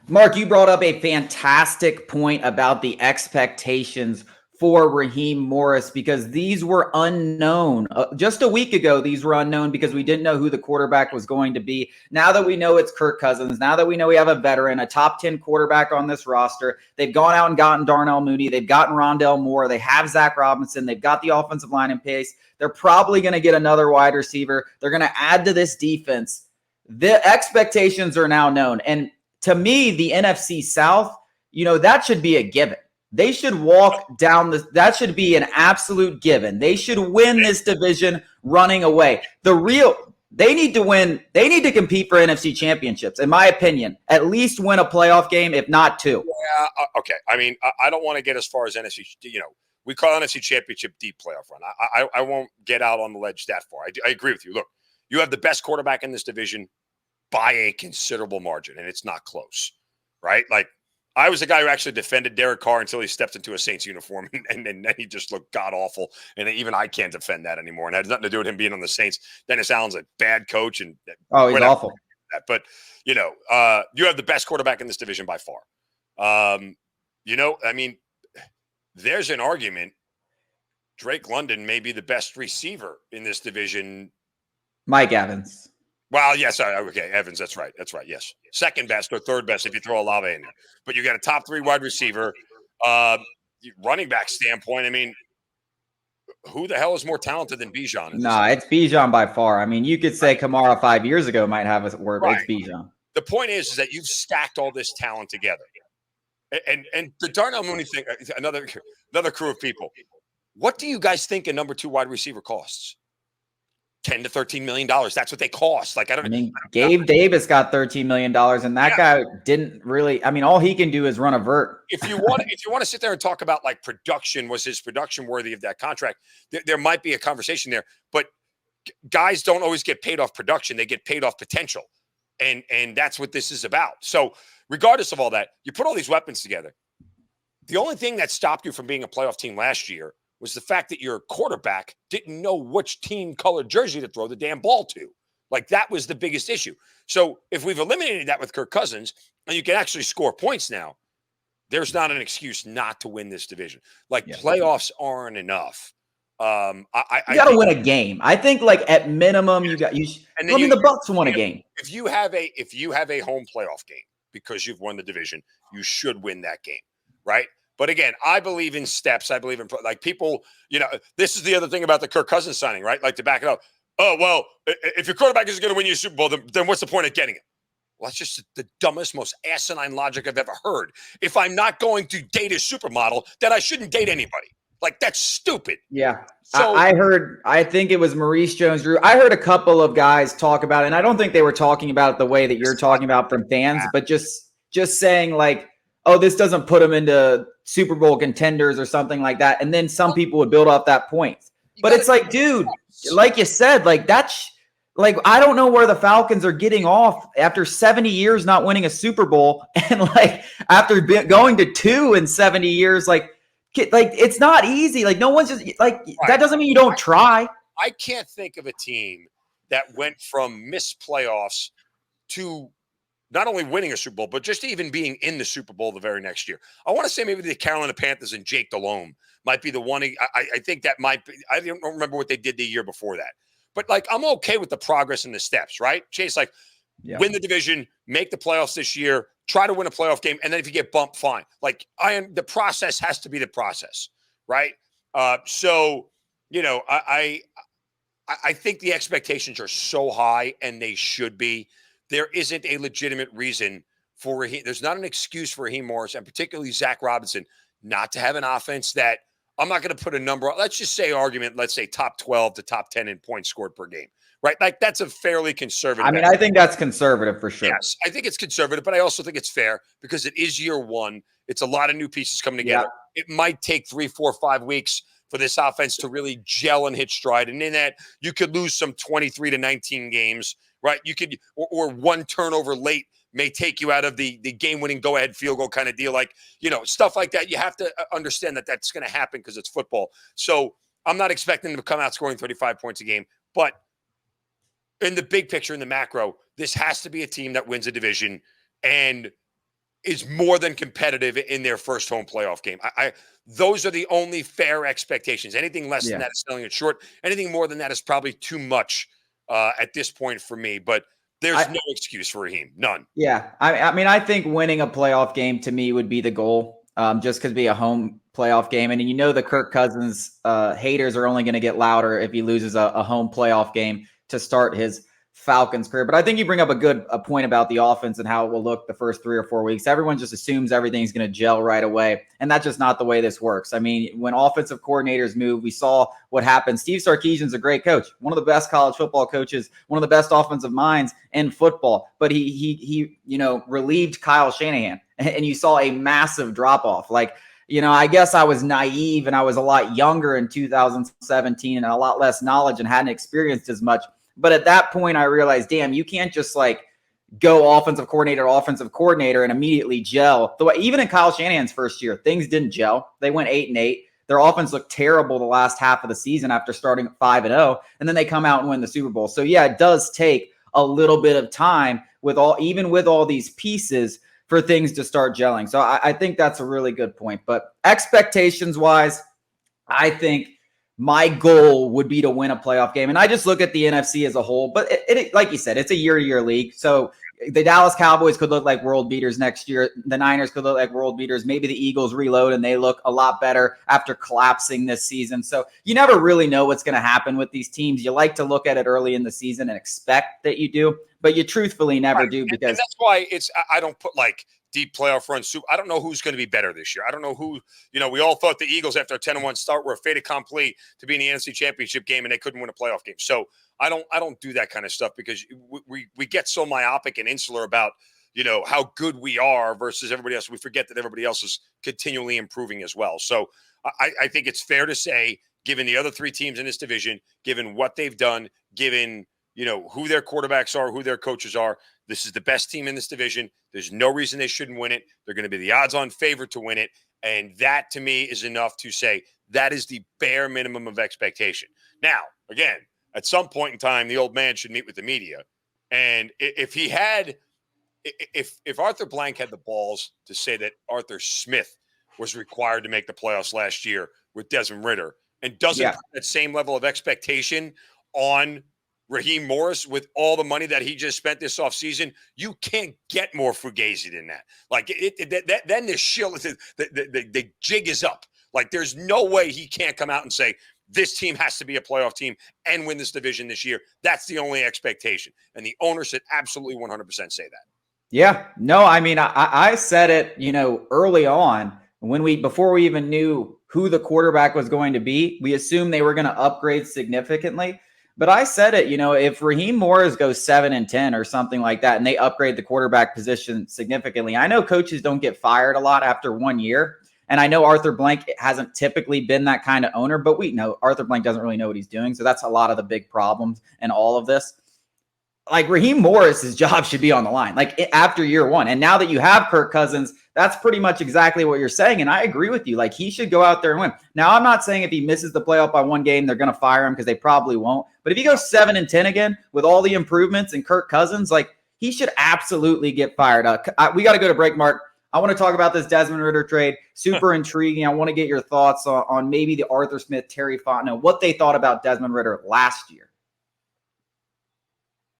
Mark, you brought up a fantastic point about the expectations for Raheem Morris because these were unknown. Just a week ago, these were unknown because we didn't know who the quarterback was going to be. Now that we know it's Kirk Cousins, now that we know we have a veteran, a top 10 quarterback on this roster, they've gone out and gotten Darnell Mooney, they've gotten Rondell Moore, they have Zach Robinson, they've got the offensive line in pace. They're probably going to get another wide receiver. They're going to add to this defense. The expectations are now known. And to me, the NFC South, that should be a given. They should walk down that should be an absolute given. They should win this division running away. They need to win. They need to compete for NFC championships, in my opinion. At least win a playoff game, if not two. Yeah, okay. I mean, I don't want to get as far as NFC, we call NFC championship deep playoff run. I won't get out on the ledge that far. I agree with you. Look, you have the best quarterback in this division by a considerable margin, and it's not close, right? Like, I was the guy who actually defended Derek Carr until he stepped into a Saints uniform, and then he just looked god-awful, and even I can't defend that anymore, and it has nothing to do with him being on the Saints. Dennis Allen's a bad coach, and he's awful. But, you have the best quarterback in this division by far. I mean, there's an argument Drake London may be the best receiver in this division. Mike Evans. Well, yes. Okay, Evans. That's right. Yes. Second best or third best if you throw Olave in there. But you got a top 3 wide receiver. Running back standpoint, I mean, who the hell is more talented than Bijan? It's Bijan by far. I mean, you could say Kamara 5 years ago might have a word, but it's Bijan. The point is that you've stacked all this talent together. And the Darnell Mooney thing, another crew of people. What do you guys think a number 2 wide receiver costs? $10 to $13 million. That's what they cost. Gabe Davis got $13 million, and that guy didn't really. I mean, all he can do is run a vert. If you want to sit there and talk about like production, was his production worthy of that contract? There might be a conversation there, but guys don't always get paid off production; they get paid off potential, and that's what this is about. So, regardless of all that, you put all these weapons together. The only thing that stopped you from being a playoff team last year was the fact that your quarterback didn't know which team colored jersey to throw the damn ball to. Like, that was the biggest issue. So if we've eliminated that with Kirk Cousins, and you can actually score points now, there's not an excuse not to win this division. Playoffs aren't enough. You got to win a game. I think, at minimum, the Bucks won a game. If you have a home playoff game because you've won the division, you should win that game, right? But again, I believe in steps. I believe in people, this is the other thing about the Kirk Cousins signing, right? Like, to back it up. Oh, well, if your quarterback isn't going to win you a Super Bowl, then what's the point of getting it? Well, that's just the dumbest, most asinine logic I've ever heard. If I'm not going to date a supermodel, then I shouldn't date anybody. Like, that's stupid. Yeah. So I think it was Maurice Jones-Drew. I heard a couple of guys talk about it, and I don't think they were talking about it the way that you're talking about from fans, but just saying this doesn't put them into Super Bowl contenders or something like that. And then some people would build off that point. But it's dude, like you said, that's I don't know where the Falcons are getting off after 70 years not winning a Super Bowl. And after going to 2 in 70 years, it's not easy. No one's just that doesn't mean you don't try. I can't think of a team that went from missed playoffs to not only winning a Super Bowl, but just even being in the Super Bowl the very next year. I want to say maybe the Carolina Panthers and Jake Delhomme might be the one. I think that might be. I don't remember what they did the year before that. But I'm okay with the progress and the steps, right? Chase, win the division, make the playoffs this year, try to win a playoff game, and then if you get bumped, fine. The process has to be the process, right? I think the expectations are so high, and they should be. There isn't a legitimate reason for Raheem. There's not an excuse for Raheem Morris, and particularly Zach Robinson, not to have an offense that I'm not going to put a number. Let's just say let's say top 12 to top 10 in points scored per game, right? That's a fairly conservative. I mean, I think that's conservative for sure. Yes, I think it's conservative, but I also think it's fair because it is year one. It's a lot of new pieces coming together. Yeah. It might take 3, 4, 5 weeks for this offense to really gel and hit stride. And in that, you could lose some 23 to 19 games. Right, you could, or one turnover late may take you out of the game-winning go-ahead field goal kind of deal, stuff like that. You have to understand that that's going to happen because it's football. So I'm not expecting them to come out scoring 35 points a game, but in the big picture, in the macro, this has to be a team that wins a division, and is more than competitive in their first home playoff game. Those are the only fair expectations. Anything less than that is selling it short. Anything more than that is probably too much at this point for me. But there's no excuse for Raheem. None. Yeah. I mean, I think winning a playoff game to me would be the goal, just because be a home playoff game. And the Kirk Cousins haters are only going to get louder if he loses a home playoff game to start his Falcons career. But I think you bring up a point about the offense and how it will look the first 3 or 4 weeks. Everyone just assumes everything's going to gel right away. And that's just not the way this works. I mean, when offensive coordinators move, we saw what happened. Steve Sarkisian's a great coach, one of the best college football coaches, one of the best offensive minds in football. But he relieved Kyle Shanahan, and you saw a massive drop off. Like, I guess I was naive and I was a lot younger in 2017 and a lot less knowledge and hadn't experienced as much. But at that point, I realized, damn, you can't just go offensive coordinator and immediately gel. Even in Kyle Shanahan's first year, things didn't gel. They went 8-8. Their offense looked terrible the last half of the season after starting at 5-0, and then they come out and win the Super Bowl. So yeah, it does take a little bit of time with all these pieces for things to start gelling. So I think that's a really good point. But expectations wise, I think my goal would be to win a playoff game. And I just look at the NFC as a whole, but it like you said, it's a year-to-year league. So the Dallas Cowboys could look like world beaters next year. The Niners could look like world beaters. Maybe the Eagles reload and they look a lot better after collapsing this season. So you never really know what's going to happen with these teams. You like to look at it early in the season and expect that you do, but you truthfully never do, because and that's why I don't put deep playoff run. I don't know who's going to be better this year. I don't know who, we all thought the Eagles after a 10-1 start were a fait accompli to be in the NFC Championship game, and they couldn't win a playoff game. So I don't do that kind of stuff, because we get so myopic and insular about, how good we are versus everybody else. We forget that everybody else is continually improving as well. So I think it's fair to say, given the other 3 teams in this division, given what they've done, given, who their quarterbacks are, who their coaches are, this is the best team in this division. There's no reason they shouldn't win it. They're going to be the odds-on favorite to win it. And that, to me, is enough to say that is the bare minimum of expectation. Now, again, at some point in time, the old man should meet with the media. And if Arthur Blank had the balls to say that Arthur Smith was required to make the playoffs last year with Desmond Ridder and doesn't put that same level of expectation on Raheem Morris with all the money that he just spent this offseason, you can't get more fugazi than that. Then the jig is up. There's no way he can't come out and say, this team has to be a playoff team and win this division this year. That's the only expectation. And the owner should absolutely 100% say that. Yeah. No, I mean, I said it, early on before we even knew who the quarterback was going to be. We assumed they were going to upgrade significantly. But I said it, if Raheem Morris goes 7-10 or something like that, and they upgrade the quarterback position significantly, I know coaches don't get fired a lot after 1 year. And I know Arthur Blank hasn't typically been that kind of owner, but we know Arthur Blank doesn't really know what he's doing. So that's a lot of the big problems in all of this. Raheem Morris's job should be on the line, after year 1. And now that you have Kirk Cousins, that's pretty much exactly what you're saying. And I agree with you. He should go out there and win. Now, I'm not saying if he misses the playoff by 1 game, they're going to fire him, because they probably won't. But if he goes 7-10 again with all the improvements and Kirk Cousins, he should absolutely get fired. We got to go to break, Mark. I want to talk about this Desmond Ridder trade. Super intriguing. I want to get your thoughts on maybe the Arthur Smith, Terry Fontenot, what they thought about Desmond Ridder last year.